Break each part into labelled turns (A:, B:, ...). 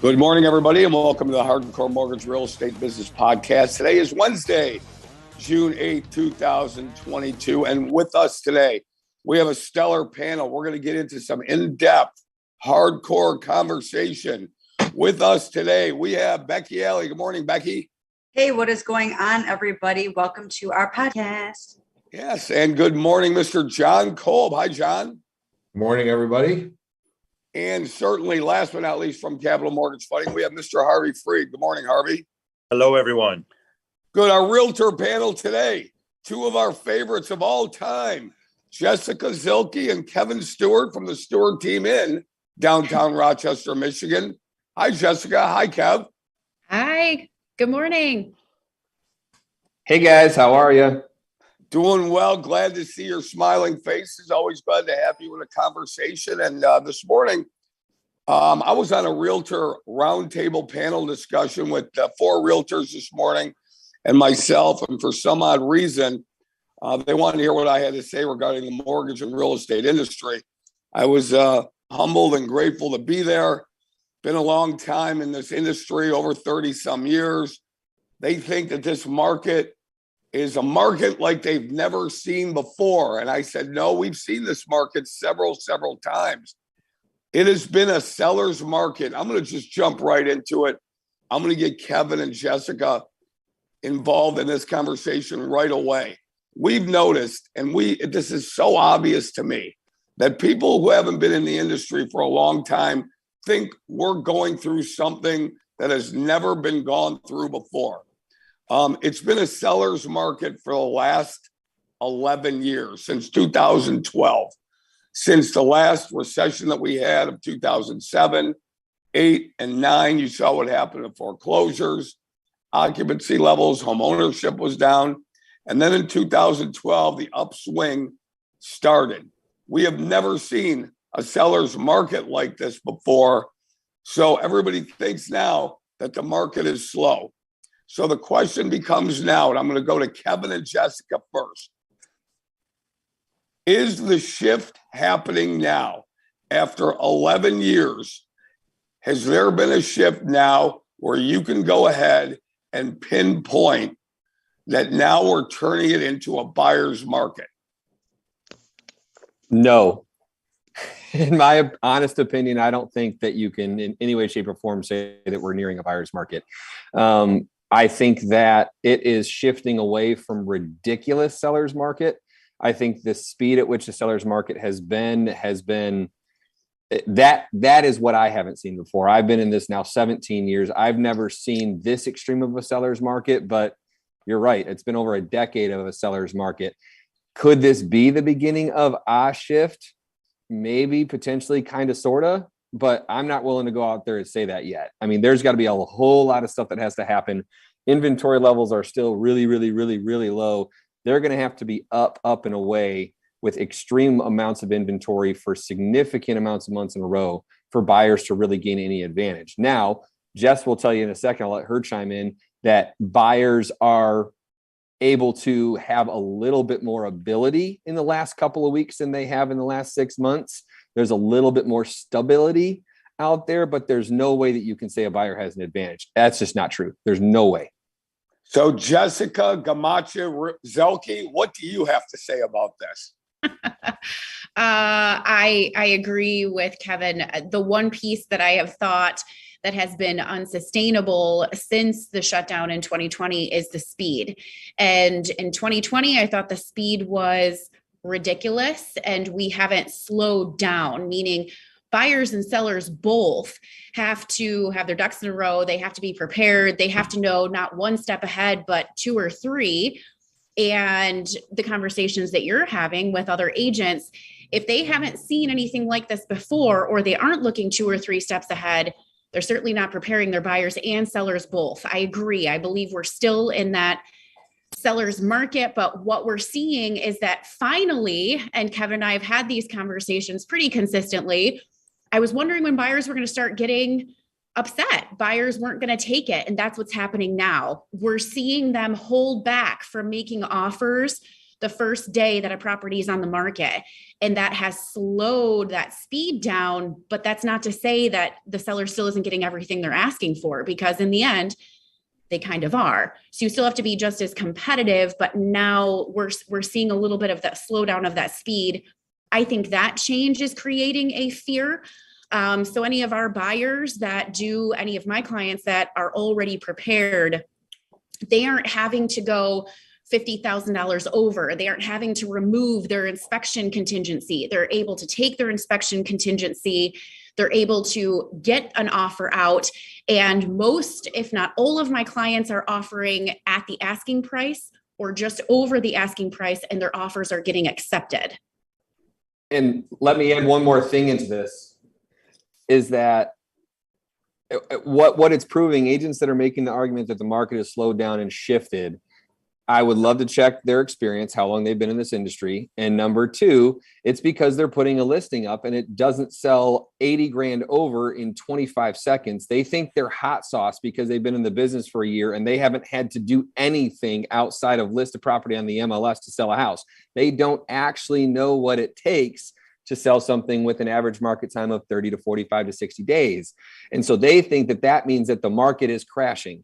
A: Good morning, everybody, and welcome to the Hardcore Mortgage Real Estate Business Podcast. Today is Wednesday, June 8th, 2022. And with us today, we have a stellar panel. We're going to get into some in-depth, hardcore conversation. With us today, we have Becky Alley. Good morning, Becky.
B: Hey, what is going on, everybody? Welcome to our podcast.
A: Yes, and good morning, Mr. John Kolb. Hi, John.
C: Good morning, everybody.
A: And certainly, last but not least, from Capital Mortgage Funding, we have Mr. Harvey Freed. Good morning, Harvey.
D: Hello, everyone.
A: Good. Our realtor panel today, two of our favorites of all time, Jessica Zielke and Kevin Stewart from the Stewart team in downtown Rochester, Michigan. Hi, Jessica. Hi, Kev.
E: Hi. Good morning.
C: Hey, guys. How are you?
A: Doing well. Glad to see your smiling faces. Always glad to have you in a conversation. And this morning, I was on a realtor roundtable panel discussion with 4 realtors this morning and myself. And for some odd reason, they wanted to hear what I had to say regarding the mortgage and real estate industry. I was humbled and grateful to be there. Been a long time in this industry, over 30 some years. They think that this market is a market like they've never seen before. And I said, no, we've seen this market several times. It has been a seller's market. I'm going to just jump right into it. I'm going to get Kevin and Jessica involved in this conversation right away. We've noticed, and this is so obvious to me, that people who haven't been in the industry for a long time think we're going through something that has never been gone through before. It's been a seller's market for the last 11 years, since 2012, since the last recession that we had of 2007, 8, and 9. You saw what happened to foreclosures, occupancy levels, home ownership was down. And then in 2012, the upswing started. We have never seen a seller's market like this before. So everybody thinks now that the market is slow. So the question becomes now, and I'm going to go to Kevin and Jessica first. Is the shift happening now after 11 years? Has there been a shift now where you can go ahead and pinpoint that now we're turning it into a buyer's market?
C: No. In my honest opinion, I don't think that you can in any way, shape, or form say that we're nearing a buyer's market. I think that it is shifting away from ridiculous seller's market. I think the speed at which the seller's market has been that is what I haven't seen before. I've been in this now 17 years. I've never seen this extreme of a seller's market, but you're right. It's been over a decade of a seller's market. Could this be the beginning of a shift? Maybe, potentially, kind of, sort of. But I'm not willing to go out there and say that yet. I mean, there's got to be a whole lot of stuff that has to happen. Inventory levels are still really low. They're going to have to be up and away with extreme amounts of inventory for significant amounts of months in a row for buyers to really gain any advantage. Now, Jess will tell you in a second, I'll let her chime in, that buyers are able to have a little bit more ability in the last couple of weeks than they have in the last 6 months. There's a little bit more stability out there, but there's no way that you can say a buyer has an advantage. That's just not true. There's no way.
A: So Jessica Gamache Zielke, what do you have to say about this?
E: I agree with Kevin. The one piece that I have thought that has been unsustainable since the shutdown in 2020 is the speed. And in 2020, I thought the speed was ridiculous and we haven't slowed down, meaning buyers and sellers both have to have their ducks in a row. They have to be prepared. They have to know not one step ahead, but 2 or 3. And the conversations that you're having with other agents, if they haven't seen anything like this before, or they aren't looking 2 or 3 steps ahead, they're certainly not preparing their buyers and sellers both. I agree. I believe we're still in that seller's market, but what we're seeing is that finally, and Kevin and I have had these conversations pretty consistently, I was wondering when buyers were going to start getting upset. Buyers weren't going to take it. And that's what's happening now. We're seeing them hold back from making offers. the first day that a property is on the market. And that has slowed that speed down. But that's not to say that the seller still isn't getting everything they're asking for, because in the end, they kind of are. So you still have to be just as competitive, but now we're seeing a little bit of that slowdown of that speed. I think that change is creating a fear. So any of our buyers that do, any of my clients that are already prepared, they aren't having to go $50,000 over. They aren't having to remove their inspection contingency. They're able to take their inspection contingency. They're able to get an offer out. And most, if not all of my clients are offering at the asking price or just over the asking price, and their offers are getting accepted.
C: And let me add one more thing into this, is that what it's proving, agents that are making the argument that the market has slowed down and shifted, I would love to check their experience, how long they've been in this industry. And number two, it's because they're putting a listing up and it doesn't sell 80 grand over in 25 seconds. They think they're hot sauce because they've been in the business for a year and they haven't had to do anything outside of list a property on the MLS to sell a house. They don't actually know what it takes to sell something with an average market time of 30 to 45 to 60 days. And so they think that that means that the market is crashing.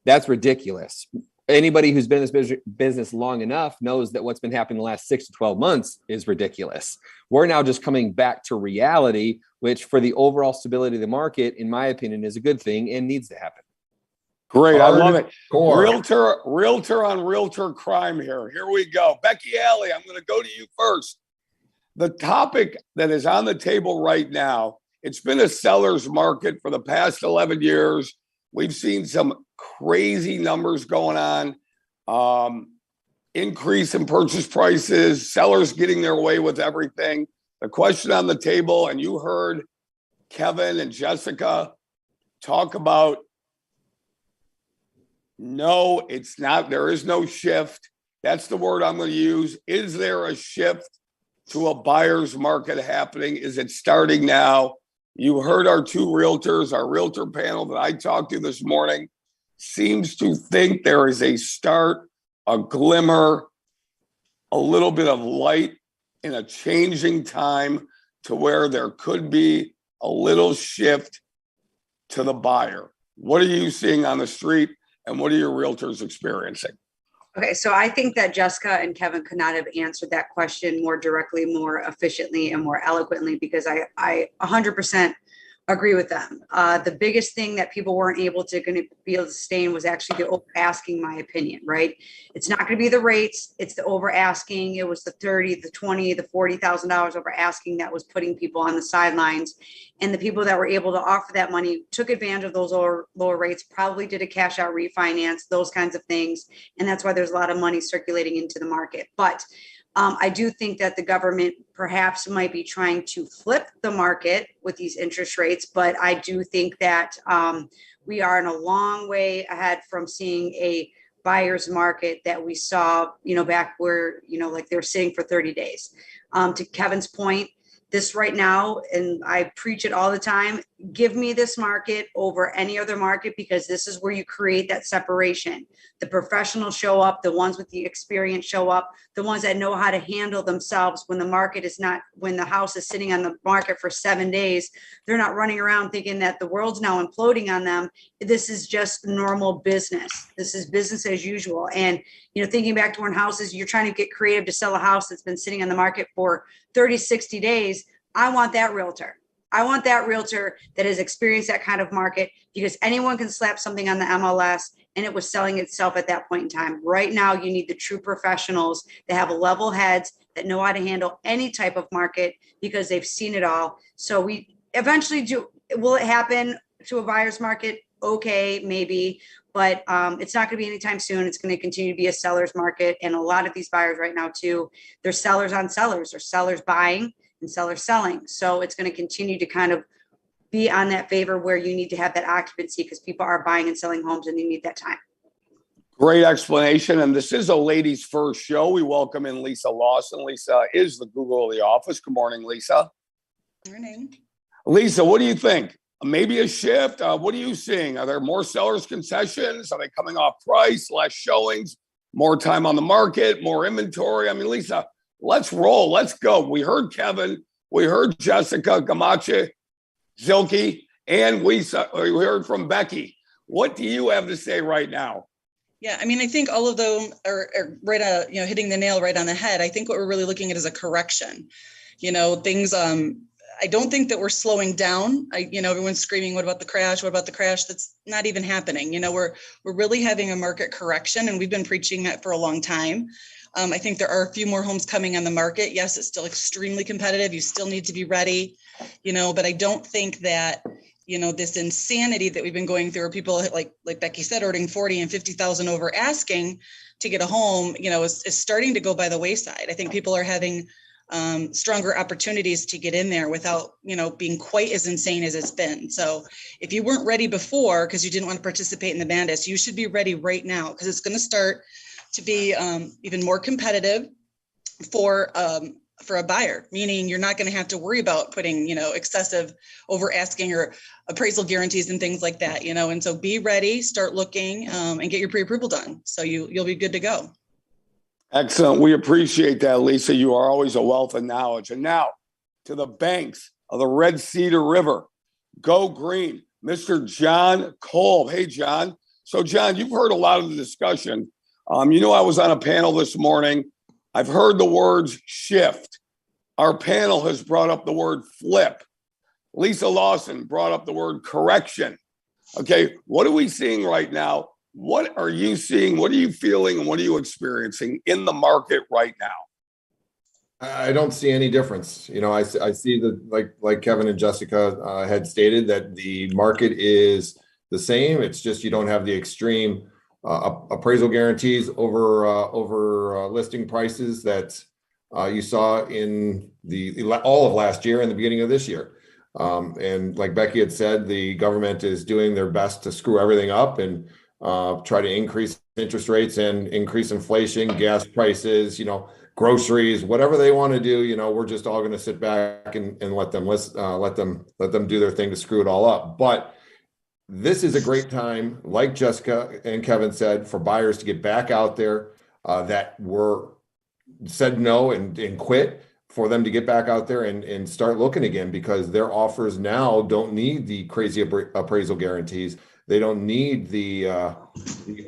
C: That's ridiculous. Anybody who's been in this business long enough knows that what's been happening the last 6 to 12 months is ridiculous. We're now just coming back to reality, which for the overall stability of the market, in my opinion, is a good thing and needs to happen.
A: Great. I love it.
C: Core.
A: Realtor on realtor crime here. Here we go. Becky Alley, I'm going to go to you first. The topic that is on the table right now, it's been a seller's market for the past 11 years. We've seen some crazy numbers going on, increase in purchase prices, sellers getting their way with everything. The question on the table, and you heard Kevin and Jessica talk about, no, it's not. There is no shift. That's the word I'm going to use. Is there a shift to a buyer's market happening? Is it starting now? You heard our two realtors, our realtor panel that I talked to this morning seems to think there is a start, a glimmer, a little bit of light in a changing time to where there could be a little shift to the buyer. What are you seeing on the street and what are your realtors experiencing?
B: Okay, so I think that Jessica and Kevin could not have answered that question more directly, more efficiently, and more eloquently, because I 100% agree with them. The biggest thing that people weren't able to be able to sustain was actually the over asking, my opinion, right? It's not going to be the rates, it's the over asking. It was the 30, the 20, the $40,000 over asking that was putting people on the sidelines. And the people that were able to offer that money took advantage of those lower rates, probably did a cash out refinance, those kinds of things. And that's why there's a lot of money circulating into the market. But I do think that the government perhaps might be trying to flip the market with these interest rates, but I do think that we are in a long way ahead from seeing a buyer's market that we saw, back where, like they were sitting for 30 days. To Kevin's point, this right now, and I preach it all the time, give me this market over any other market, because this is where you create that separation. The professionals show up, the ones with the experience show up, the ones that know how to handle themselves when when the house is sitting on the market for 7 days. They're not running around thinking that the world's now imploding on them. This is just normal business. This is business as usual. And, thinking back to when houses, you're trying to get creative to sell a house that's been sitting on the market for 30, 60 days. I want that realtor. I want that realtor that has experienced that kind of market, because anyone can slap something on the MLS and it was selling itself at that point in time. Right now, you need the true professionals that have level heads, that know how to handle any type of market because they've seen it all. So we eventually do. Will it happen to a buyer's market? Okay, maybe, but it's not going to be anytime soon. It's going to continue to be a seller's market. And a lot of these buyers right now too, they're sellers on sellers, or sellers buying and sellers selling. So it's going to continue to kind of be on that favor where you need to have that occupancy, because people are buying and selling homes and they need that time.
A: Great explanation. And this is a ladies first show. We welcome in Lisa Lawson. Lisa is the Google of the office. Good morning, Lisa.
D: Morning.
A: Lisa, what do you think? Maybe a shift? What are you seeing? Are there more sellers concessions? Are they coming off price, less showings, more time on the market, more inventory. I mean, Lisa, let's roll. Let's go. We heard Kevin. We heard Jessica, Gamache, Zilke, and we heard from Becky. What do you have to say right now?
D: Yeah, I mean, I think all of them are right, hitting the nail right on the head. I think what we're really looking at is a correction. Things, I don't think that we're slowing down. Everyone's screaming, what about the crash? What about the crash? That's not even happening. We're really having a market correction, and we've been preaching that for a long time. I think there are a few more homes coming on the market. Yes, it's still extremely competitive. You still need to be ready, but I don't think that, this insanity that we've been going through, where people like Becky said, ordering 40 and 50,000 over asking to get a home, is starting to go by the wayside. I think people are having stronger opportunities to get in there without, being quite as insane as it's been. So if you weren't ready before because you didn't want to participate in the madness, you should be ready right now, because it's going to start to be even more competitive for a buyer, meaning you're not going to have to worry about putting, excessive over asking or appraisal guarantees and things like that, and so be ready, start looking and get your pre-approval done. So you'll be good to go.
A: Excellent. We appreciate that, Lisa. You are always a wealth of knowledge. And now to the banks of the Red Cedar River. Go green, Mr. John Kolb. Hey, John. So, John, you've heard a lot of the discussion. I was on a panel this morning. I've heard the words shift. Our panel has brought up the word flip. Lisa Lawson brought up the word correction. Okay, what are we seeing right now? What are you seeing? What are you feeling? And what are you experiencing in the market right now?
F: I don't see any difference. I see that like Kevin and Jessica had stated, that the market is the same. It's just you don't have the extreme appraisal guarantees over listing prices that you saw in all of last year and the beginning of this year. And like Becky had said, the government is doing their best to screw everything up and try to increase interest rates and increase inflation, gas prices, groceries, whatever they want to do. We're just all going to sit back and let them let them do their thing to screw it all up. But this is a great time, like Jessica and Kevin said, for buyers to get back out there that were said no and quit, for them to get back out there and start looking again, because their offers now don't need the crazy appraisal guarantees. They don't need the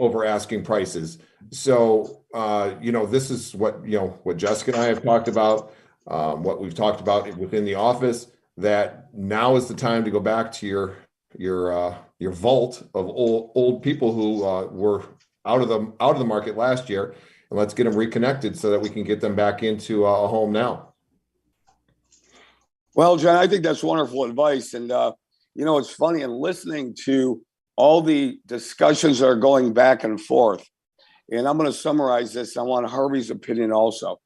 F: over asking prices. So, this is what Jessica and I have talked about, what we've talked about within the office, that now is the time to go back to your vault of old people who were out of the market last year, and let's get them reconnected so that we can get them back into a home now.
A: Well, John, I think that's wonderful advice. And, it's funny, in listening to all the discussions that are going back and forth, and I'm going to summarize this. I want Harvey's opinion also.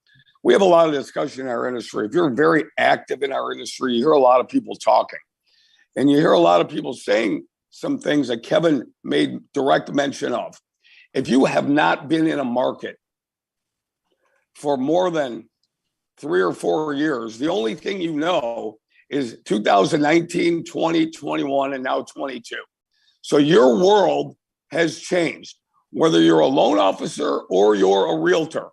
A: We have a lot of discussion in our industry. If you're very active in our industry, you hear a lot of people talking, and you hear a lot of people saying some things that Kevin made direct mention of. If you have not been in a market for more than 3 or 4 years, the only thing you know is 2019, 20, 21, and now 22. So your world has changed, whether you're a loan officer or you're a realtor.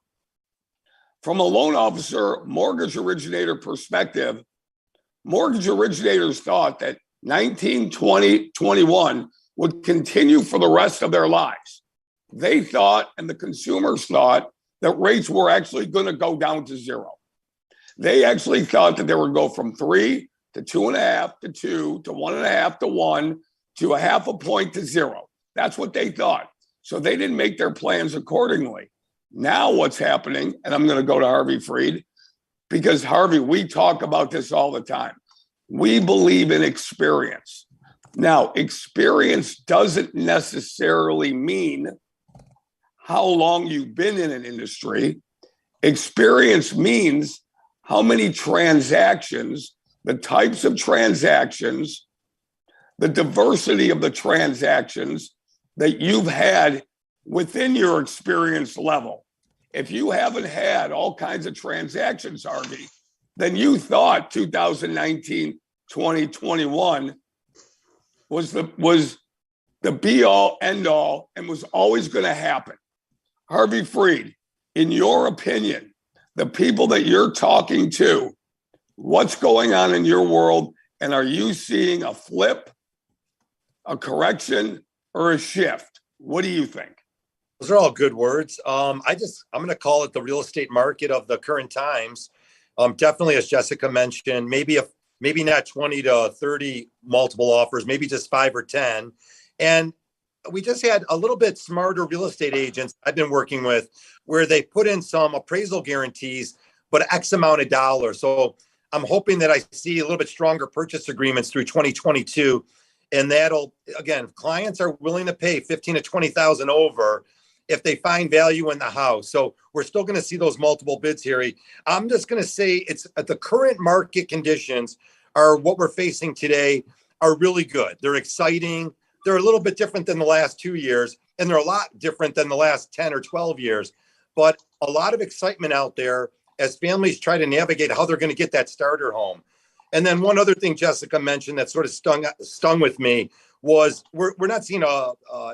A: From a loan officer, mortgage originator perspective, mortgage originators thought that 19, 20, 21 would continue for the rest of their lives. They thought, and the consumers thought, that rates were actually going to go down to zero. They actually thought that they would go from 3 to 2.5 to 2 to 1.5 to 1 to 0.5 point to 0. That's what they thought. So they didn't make their plans accordingly. Now what's happening, and I'm going to go to Harvey Freed, because Harvey, we talk about this all the time. We believe in experience. Now, experience doesn't necessarily mean how long you've been in an industry. Experience means how many transactions, the types of transactions, the diversity of the transactions that you've had within your experience level. If you haven't had all kinds of transactions, Harvey, then you thought 2019, 2021 was the be all end all and was always going to happen. Harvey Freed, in your opinion, the people that you're talking to, what's going on in your world? And are you seeing a flip, a correction, or a shift? What do you think?
G: Those are all good words. I'm going to call it the real estate market of the current times. Definitely, as Jessica mentioned, maybe not 20 to 30 multiple offers, maybe just 5 or 10. And we just had a little bit smarter real estate agents I've been working with where they put in some appraisal guarantees, but X amount of dollars. So I'm hoping that I see a little bit stronger purchase agreements through 2022. And that'll, again, clients are willing to pay 15 to 20,000 over if they find value in the house. So we're still going to see those multiple bids here. I'm just going to say it's at the current market conditions are what we're facing today are really good. They're exciting. They're a little bit different than the last 2 years, and they're a lot different than the last 10 or 12 years. But a lot of excitement out there as families try to navigate how they're going to get that starter home. And then one other thing Jessica mentioned that sort of stung with me was we're not seeing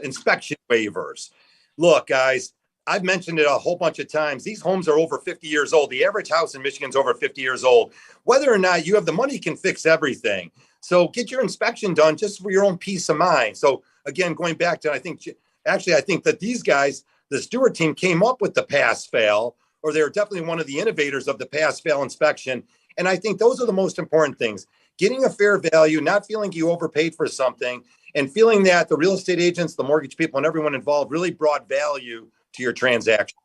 G: inspection waivers. Look, guys, I've mentioned it a whole bunch of times. These homes are over 50 years old. The average house in Michigan is over 50 years old. Whether or not you have the money can fix everything. So get your inspection done just for your own peace of mind. So again, going back to, I think that these guys, the Stewart team came up with the pass fail, or they're definitely one of the innovators of the pass fail inspection. And I think those are the most important things. Getting a fair value, not feeling you overpaid for something, and feeling that the real estate agents, the mortgage people, and everyone involved really brought value to your transaction.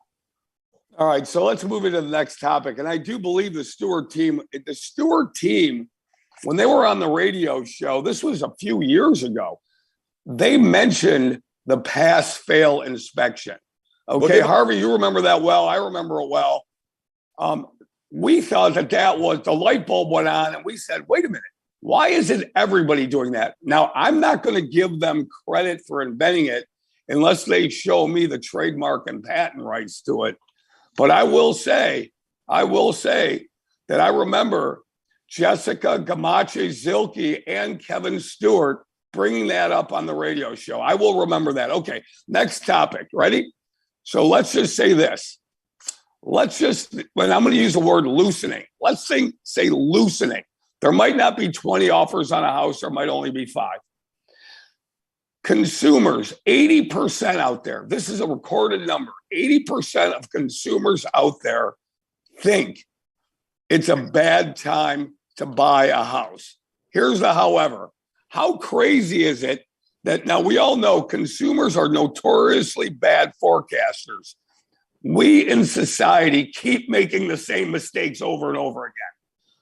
A: All right, so let's move into the next topic. And I do believe the Stewart team, when they were on the radio show, this was a few years ago, they mentioned the pass-fail inspection. Okay, Harvey, you remember that well. I remember it well. We thought that was the light bulb went on, and we said, wait a minute. Why isn't everybody doing that? Now, I'm not going to give them credit for inventing it unless they show me the trademark and patent rights to it. But I will say that I remember Jessica Gamache Zilke and Kevin Stewart bringing that up on the radio show. I will remember that. Okay, next topic. Ready? So let's just say this. When I'm going to use the word loosening. Let's say loosening. There might not be 20 offers on a house. There might only be 5. Consumers, 80% out there, this is a recorded number, 80% of consumers out there think it's a bad time to buy a house. Here's the however. How crazy is it that now we all know consumers are notoriously bad forecasters. We in society keep making the same mistakes over and over again.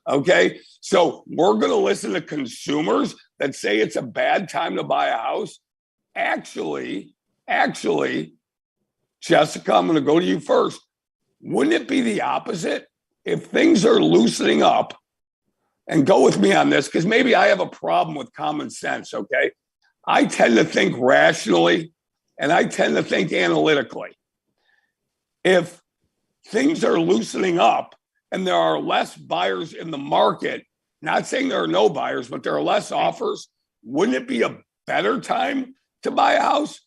A: Okay, so we're going to listen to consumers that say it's a bad time to buy a house. Actually, Jessica, I'm going to go to you first. Wouldn't it be the opposite? If things are loosening up, and go with me on this, because maybe I have a problem with common sense, okay? I tend to think rationally, and I tend to think analytically. If things are loosening up, and there are less buyers in the market, not saying there are no buyers, but there are less offers, wouldn't it be a better time to buy a house?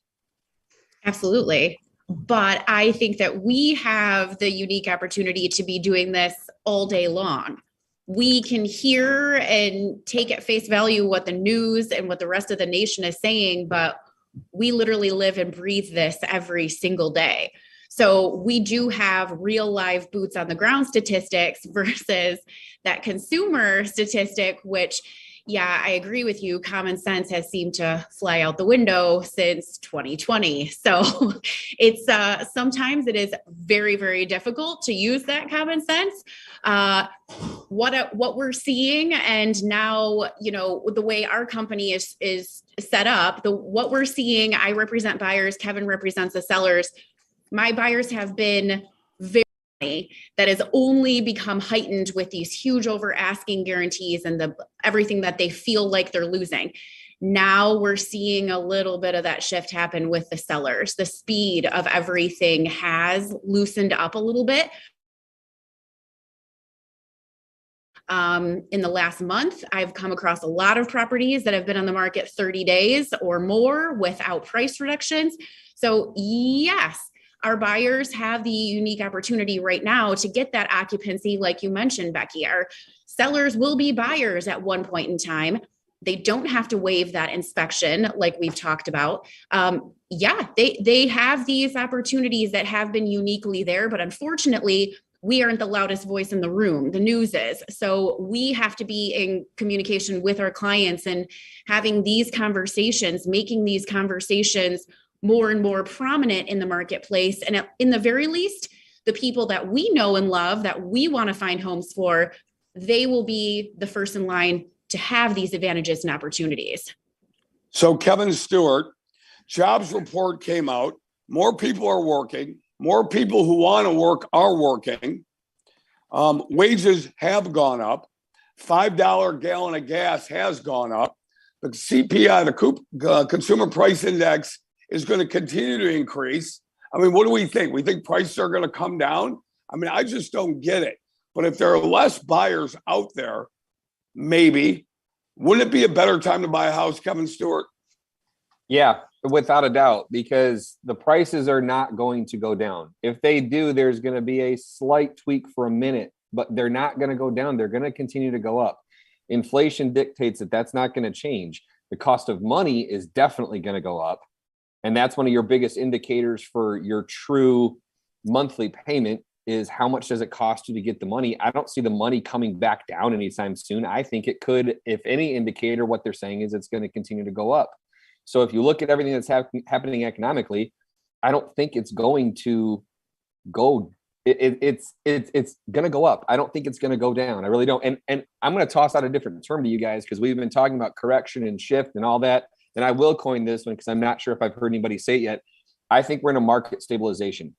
E: Absolutely. But I think that we have the unique opportunity to be doing this all day long. We can hear and take at face value what the news and what the rest of the nation is saying, but we literally live and breathe this every single day. So we do have real live boots on the ground statistics versus that consumer statistic, which, yeah, I agree with you. Common sense has seemed to fly out the window since 2020. So it's sometimes it is very, very difficult to use that common sense. What we're seeing, and now, the way our company is set up, what we're seeing, I represent buyers, Kevin represents the sellers. My buyers have been very, that has only become heightened with these huge over asking guarantees and everything that they feel like they're losing. Now we're seeing a little bit of that shift happen with the sellers. The speed of everything has loosened up a little bit. In the last month, I've come across a lot of properties that have been on the market 30 days or more without price reductions. So yes, our buyers have the unique opportunity right now to get that occupancy, like you mentioned, Becky. Our sellers will be buyers at one point in time. They don't have to waive that inspection like we've talked about. They have these opportunities that have been uniquely there, but unfortunately, we aren't the loudest voice in the room. The news is. So we have to be in communication with our clients and having these conversations, making these conversations more and more prominent in the marketplace. And in the very least, the people that we know and love, that we want to find homes for, they will be the first in line to have these advantages and opportunities.
A: So Kevin Stewart, jobs report came out. More people are working. More people who want to work are working. Wages have gone up. $5 gallon of gas has gone up. The CPI, the Consumer Price Index, is going to continue to increase. I mean, what do we think? We think prices are going to come down? I mean, I just don't get it. But if there are less buyers out there, maybe, wouldn't it be a better time to buy a house, Kevin Stewart?
C: Yeah, without a doubt, because the prices are not going to go down. If they do, there's going to be a slight tweak for a minute, but they're not going to go down. They're going to continue to go up. Inflation dictates that that's not going to change. The cost of money is definitely going to go up. And that's one of your biggest indicators for your true monthly payment is how much does it cost you to get the money? I don't see the money coming back down anytime soon. I think it could, if any indicator, what they're saying is it's going to continue to go up. So if you look at everything that's happening economically, I don't think it's going to go. It's going to go up. I don't think it's going to go down. I really don't. And I'm going to toss out a different term to you guys because we've been talking about correction and shift and all that. And I will coin this one because I'm not sure if I've heard anybody say it yet. I think we're in a market stabilization.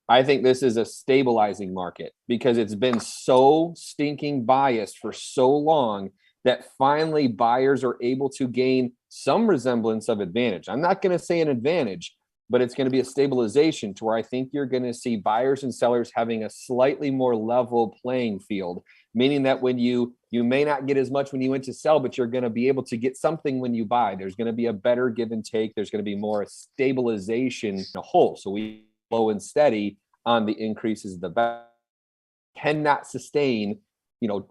C: I think this is a stabilizing market because it's been so stinking biased for so long that finally buyers are able to gain some resemblance of advantage. I'm not going to say an advantage, but it's going to be a stabilization to where I think you're going to see buyers and sellers having a slightly more level playing field, meaning that when you may not get as much when you went to sell, but you're going to be able to get something when you buy. There's going to be a better give and take. There's going to be more stabilization in a whole. So we slow and steady on the increases of the value. Cannot sustain,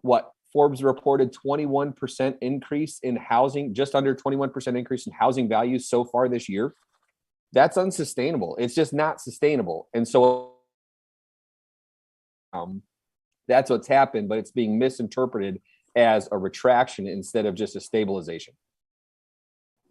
C: what Forbes reported 21% increase in housing, just under 21% increase in housing values so far this year. That's unsustainable. It's just not sustainable. And so that's what's happened, but it's being misinterpreted as a retraction instead of just a stabilization.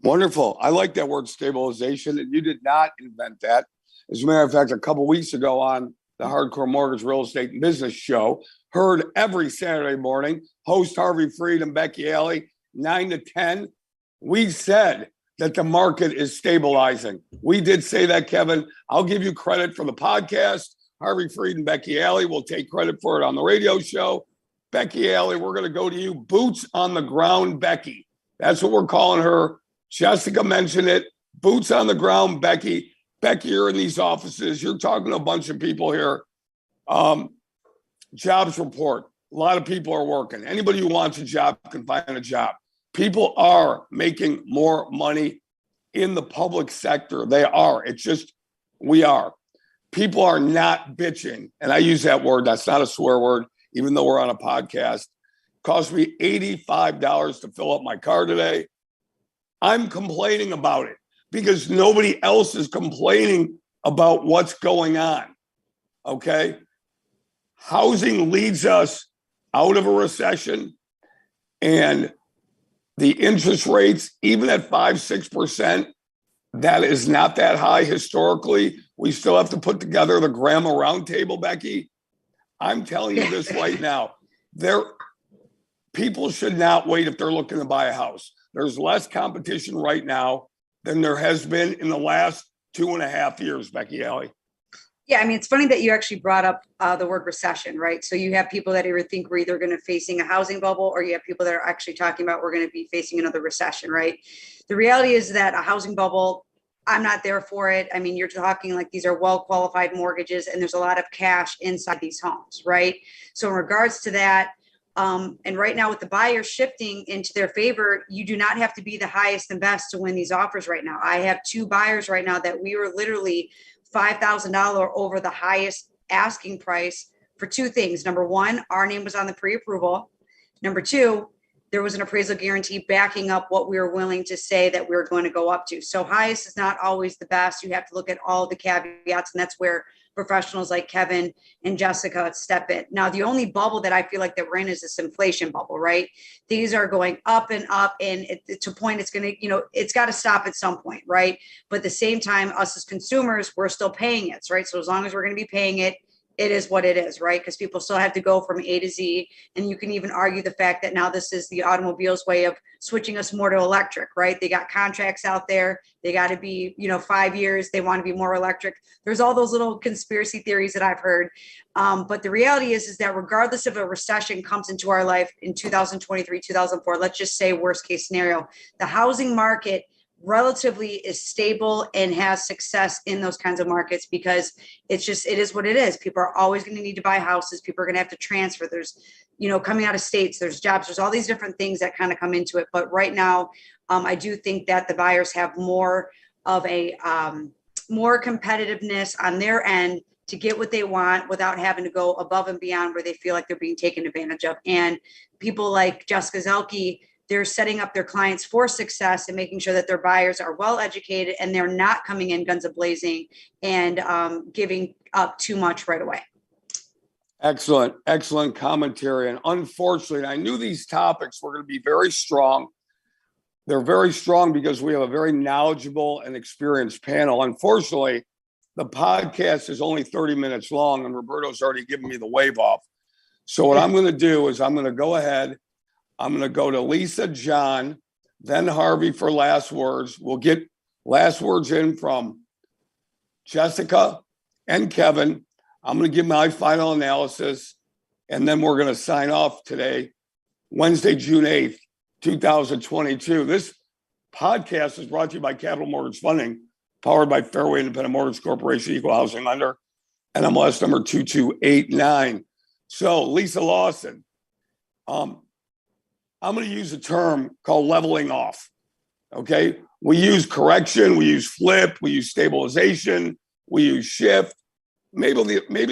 A: Wonderful. I like that word stabilization. And you did not invent that. As a matter of fact, a couple of weeks ago on the Hardcore Mortgage Real Estate and Business Show, heard every Saturday morning, host Harvey Freed and Becky Alley, 9 to 10. We said that the market is stabilizing. We did say that, Kevin. I'll give you credit for the podcast. Harvey Freed and Becky Alley will take credit for it on the radio show. Becky Alley, we're going to go to you. Boots on the ground, Becky. That's what we're calling her. Jessica mentioned it. Boots on the ground, Becky. Becky, you're in these offices. You're talking to a bunch of people here. Jobs report. A lot of people are working. Anybody who wants a job can find a job. People are making more money in the public sector. They are. It's just, we are. People are not bitching. And I use that word. That's not a swear word, even though we're on a podcast. It cost me $85 to fill up my car today. I'm complaining about it because nobody else is complaining about what's going on. Okay? Housing leads us out of a recession, and the interest rates, even at 5-6%, that is not that high historically. We still have to put together the Grandma Roundtable, Becky. I'm telling you this right now. People should not wait if they're looking to buy a house. There's less competition right now than there has been in the last 2.5 years, Becky Alley.
B: Yeah, I mean, it's funny that you actually brought up the word recession, right? So you have people that either think we're either going to facing a housing bubble, or you have people that are actually talking about we're going to be facing another recession, right? The reality is that a housing bubble, I'm not there for it. I mean, you're talking like these are well-qualified mortgages and there's a lot of cash inside these homes, right? So in regards to that, and right now with the buyers shifting into their favor, you do not have to be the highest and best to win these offers right now. I have 2 buyers right now that we were literally $5,000 over the highest asking price for two things. Number one, our name was on the pre-approval. Number two, there was an appraisal guarantee backing up what we were willing to say that we were going to go up to. So highest is not always the best. You have to look at all the caveats, and that's where professionals like Kevin and Jessica step in. Now, the only bubble that I feel like that we're in is this inflation bubble, right? These are going up and up, and to a point it's going to, it's got to stop at some point, right? But at the same time, us as consumers, we're still paying it, right? So as long as we're going to be paying it, it is what it is, right? Because people still have to go from A to Z. And you can even argue the fact that now this is the automobile's way of switching us more to electric, right? They got contracts out there. They got to be, 5 years. They want to be more electric. There's all those little conspiracy theories that I've heard. But the reality is that regardless of a recession comes into our life in 2023, 2004, let's just say worst case scenario, the housing market relatively is stable and has success in those kinds of markets because it is what it is. People are always going to need to buy houses. People are going to have to transfer. There's, coming out of states, there's jobs, there's all these different things that kind of come into it. But right now, I do think that the buyers have more of a more competitiveness on their end to get what they want without having to go above and beyond where they feel like they're being taken advantage of. And people like Jessica Zelke, they're setting up their clients for success and making sure that their buyers are well educated and they're not coming in guns a-blazing and giving up too much right away.
A: Excellent commentary. And unfortunately, I knew these topics were going to be very strong. They're very strong because we have a very knowledgeable and experienced panel. Unfortunately, the podcast is only 30 minutes long and Roberto's already given me the wave off. So what I'm going to do is I'm going to go ahead. I'm going to go to Lisa, John, then Harvey for last words. We'll get last words in from Jessica and Kevin. I'm going to give my final analysis, and then we're going to sign off today, Wednesday, June 8th, 2022. This podcast is brought to you by Capital Mortgage Funding, powered by Fairway Independent Mortgage Corporation, Equal Housing Lender, NMLS number 2289. So, Lisa Lawson, I'm going to use a term called leveling off. Okay. We use correction, we use flip, we use stabilization, we use shift. Maybe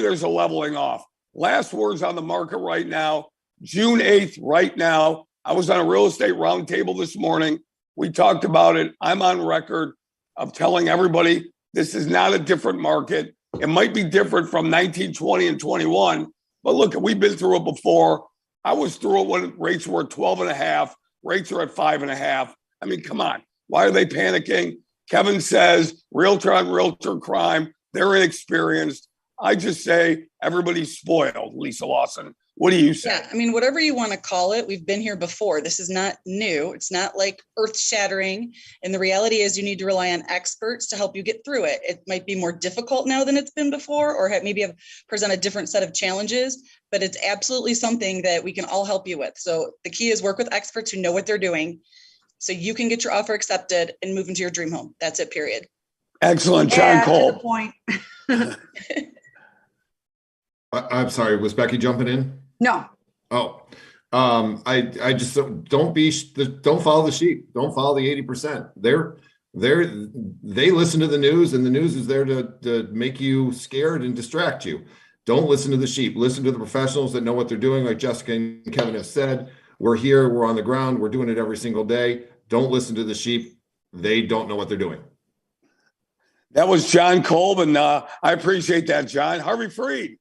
A: there's a leveling off. Last words on the market right now, June 8th, right now. I was on a real estate roundtable this morning. We talked about it. I'm on record of telling everybody this is not a different market. It might be different from 1920 and 21, but look, we've been through it before. I was through it when rates were at 12.5. Rates are at 5.5. I mean, come on. Why are they panicking? Kevin says realtor on realtor crime. They're inexperienced. I just say everybody's spoiled, Lisa Lawson. What do you say?
D: Yeah, I mean, whatever you want to call it, we've been here before. This is not new. It's not like earth shattering. And the reality is you need to rely on experts to help you get through it. It might be more difficult now than it's been before, or maybe present a different set of challenges, but it's absolutely something that we can all help you with. So the key is work with experts who know what they're doing so you can get your offer accepted and move into your dream home. That's it, period.
A: Excellent. John Cole.
B: To the point.
F: I'm sorry, was Becky jumping in?
B: No.
F: Oh, I just don't follow the sheep. Don't follow the 80%. They listen to the news, and the news is there to make you scared and distract you. Don't listen to the sheep. Listen to the professionals that know what they're doing. Like Jessica and Kevin have said, we're here, we're on the ground, we're doing it every single day. Don't listen to the sheep. They don't know what they're doing.
A: That was John Kolb, and I appreciate that, John. Harvey Freed.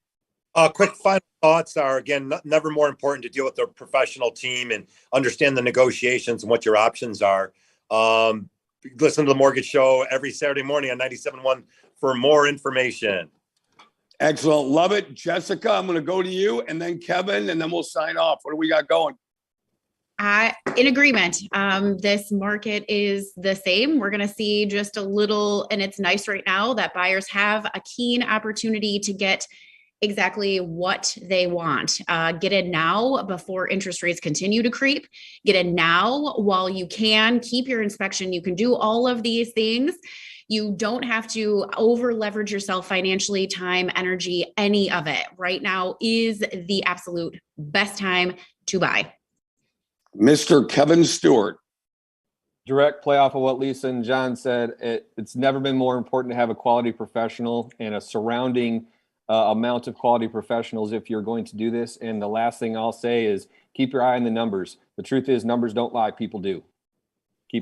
G: Quick final thoughts are, again, never more important to deal with a professional team and understand the negotiations and what your options are. Listen to the Mortgage Show every Saturday morning on 97.1 for more information.
A: Excellent. Love it. Jessica, I'm going to go to you, and then Kevin, and then we'll sign off. What do we got going?
E: In agreement. This market is the same. We're going to see just a little, and it's nice right now that buyers have a keen opportunity to get exactly what they want. Get in now before interest rates continue to creep. Get in now while you can. Keep your inspection. You can do all of these things. You don't have to over leverage yourself financially, time, energy, any of it. Right now is the absolute best time to buy.
A: Mr. Kevin Stewart.
C: direct play off of what Lisa and John said. It's never been more important to have a quality professional and a surrounding amount of quality professionals if you're going to do this. And the last thing I'll say is keep your eye on the numbers. The truth is numbers don't lie, people do.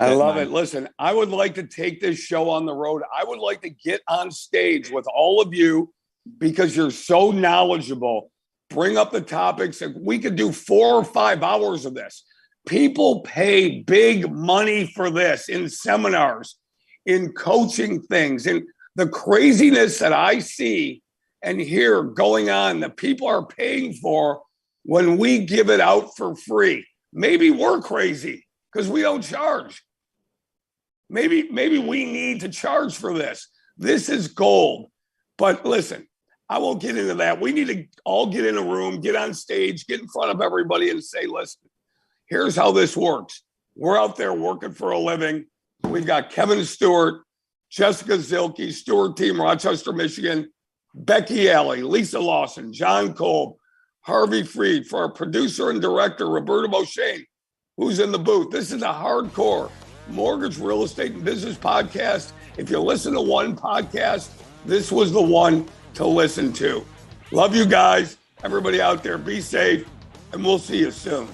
A: I love it. Listen, I would like to take this show on the road. I would like to get on stage with all of you because you're so knowledgeable. Bring up the topics. We could do 4 or 5 hours of this. People pay big money for this in seminars, in coaching things, and the craziness that I see and hear going on that people are paying for when we give it out for free. Maybe we're crazy because we don't charge. Maybe we need to charge for this. This is gold. But listen, I won't get into that. We need to all get in a room, get on stage, get in front of everybody and say, listen, here's how this works. We're out there working for a living. We've got Kevin Stewart, Jessica Zilke, Stewart Team, Rochester, Michigan, Becky Alley, Lisa Lawson, John Kolb, Harvey Freed, for our producer and director, Roberta Beauchene, who's in the booth. This is a hardcore mortgage, real estate, and business podcast. If you listen to one podcast, this was the one to listen to. Love you guys. Everybody out there, be safe, and we'll see you soon.